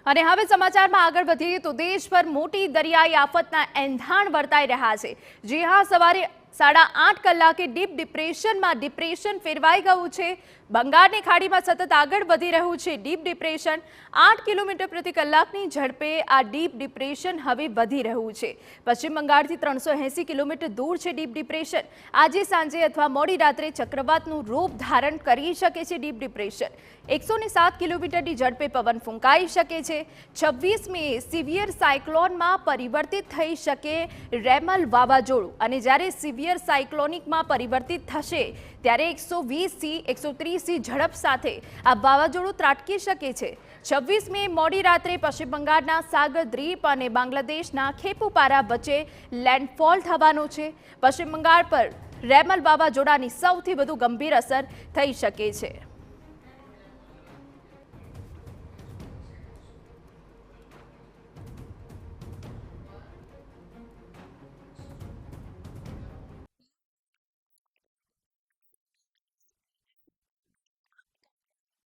અને હવે સમાચારમાં આગળ વધીએ તો દેશભર મોટી દરિયાઈ આફતના એંધાણ વર્તાઈ રહ્યા છે। જી હા, સવારે 8:30 કલાકે ડીપ ડિપ્રેશન ફેરવાઈ ગયું છે। બંગાળની ખાડીમાં સતત આગળ વધી રહ્યું છે ડીપ ડિપ્રેશન। 8 કિલોમીટર પ્રતિ કલાકની ઝડપે આ ડીપ ડિપ્રેશન હવે વધી રહ્યું છે। પશ્ચિમ બંગાળથી 380 કિલોમીટર દૂર છે ડીપ ડિપ્રેશન। આજે સાંજે અથવા મોડી રાત્રે ચક્રવાતનું રૂપ ધારણ કરી શકે છે ડીપ ડિપ્રેશન। 107 કિલોમીટરની ઝડપે પવન ફૂંકાઈ શકે છે। 26 મે સિવિયર સાયક્લોનમાં પરિવર્તિત થઈ શકે રેમલ વાવાઝોડું, અને જ્યારે સિવિયર સાયક્લોનિકમાં પરિવર્તિત થશે ત્યારે 120 થી 130 ઝડપ સાથે આ વાવાઝોડું ત્રાટકી શકે છે। 26 મે મોડી રાત્રે પશ્ચિમ બંગાળના સાગર દ્વીપ અને બાંગ્લાદેશના ખેપુપારા વચ્ચે લેન્ડફોલ થવાનો છે। પશ્ચિમ બંગાળ પર રેમલ વાવાઝોડાની સૌથી વધુ ગંભીર અસર થઈ શકે છે।